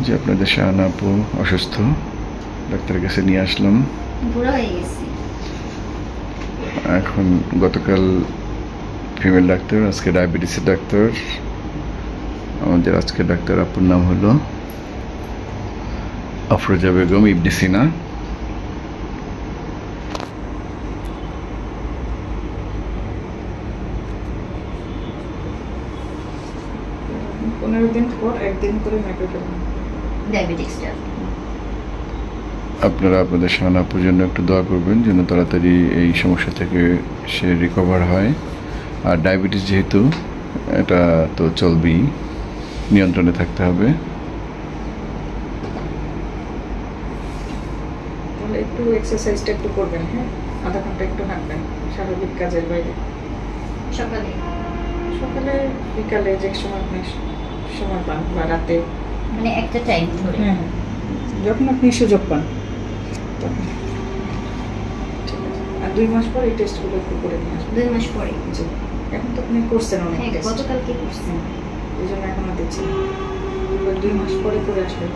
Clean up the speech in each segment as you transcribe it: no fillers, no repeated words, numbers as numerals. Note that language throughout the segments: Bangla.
যে আপনাদের শাহানা আপু অসুস্থ, ডাক্তারের কাছে নিয়ে আসলাম। এখন গতকাল ফিমেল ডাক্তার, আজকে ডায়াবেটিসের ডাক্তার। আমাদের আজকের ডাক্তার আপুর নাম হলো আফরোজা বেগম ইবনে সিনা। আপনারা আপনাদের শাহানা আপুর জন্য একটু দোয়া করবেন যেন তাড়াতাড়ি এই সমস্যা থেকে সে রিকভার হয়। আর ডায়াবেটিস যেহেতু এটা তো চলবেই, নিয়ন্ত্রণে থাকতে হবে। একটু এক্সারসাইজটা একটু করবেন, হ্যাঁ, আধা ঘন্টা একটু হাঁটবেন স্বাভাবিক কাজের বাইরে। সকালে বিকালে যে সময় আপনি সময় পান বা রাতে, মানে একটা টাইম ধরে, হ্যাঁ, যখন আপনি সুযোগ পান তখন। ঠিক আছে, আর 2 মাস পর এই টেস্টগুলো একটু করে নিয়ে আসবেন। 2 মাস পরে? জি, এখন তো আপনি করছেন অনেক টেস্ট। গতকালকে করছেন, এই জন্য এখন আর দিচ্ছি না। 2 মাস পরে করে আসবেন।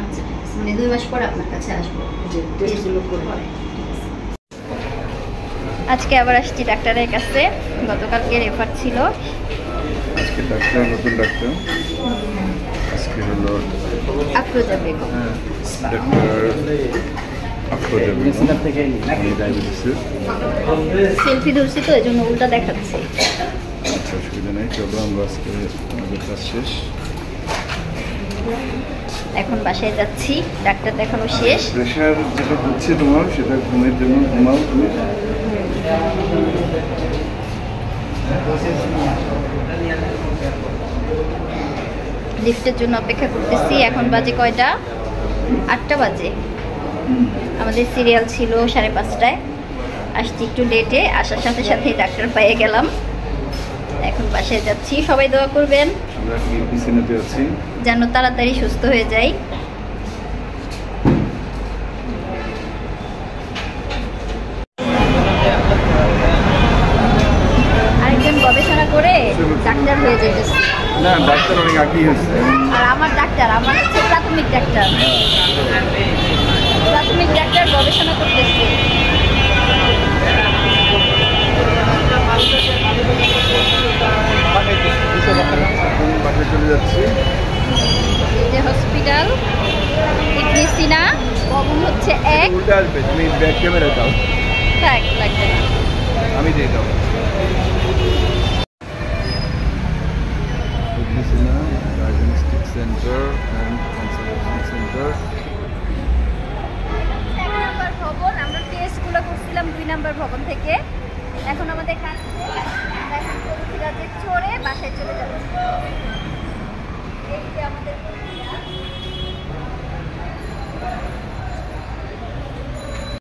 আচ্ছা, মানে 2 মাস পর আপনার কাছে আসবো। জি, টেস্টগুলো করে। আজকে আবার আসছি ডাক্তারের কাছে, গতকালকে রেফার ছিল। আজকে ডাক্তার নতুন ডাক্তার, আজকে হলো আফরোজা বেগম। ডাক্তার আফরোজা বেগম ডায়াবেটিসের। সেলফি ধরছি তো এই জন্য উল্টা দেখাচ্ছে। আচ্ছা, অসুবিধা নেই, চলো আমরা আজকে আমাদের কাজ শেষ। এখন বাসায় যাচ্ছি, ডাক্তার দেখানো শেষ। প্রেশার যেটা হচ্ছে তোমার, সেটা ঘুমের জন্য ঘুমাও তুমি। লিফটের জন্য অপেক্ষা করতেছি। এখন বাজে কয়টা? 8টা বাজে। আমাদের সিরিয়াল ছিল 5:30টায়, আসছি একটু লেটে। আসার সাথে সাথেই ডাক্তার পেয়ে গেলাম। এখন বাসায় যাচ্ছি, সবাই দোয়া করবেন যেন তাড়াতাড়ি সুস্থ হয়ে যাই। আরেকজন গবেষণা করে ডাক্তার হয়ে যেতেছে। না, ডাক্তার অনেক আগেই হয়েছে। আর আমার হচ্ছে প্রাথমিক ডাক্তার। প্রাথমিক ডাক্তার গবেষণা করতেছে। বাসায় চলে যাচ্ছি। যে হসপিটাল ইবনে সিনা, ভবন হচ্ছে 1। উল্টে আসবে, তুমি ব্যাক ক্যামেরা দাও। থাক, লাগবে না, আমি দিয়ে দাও। Ibn Sina diagnostic centre and consultation centre. 1 number ভবন। আমরা টেস্টগুলো করছিলাম 2 নাম্বার ভবন থেকে। এখন আমাদের কাজ এখন চড়ে বাসায় চলে যাচ্ছে। এই যে আমাদের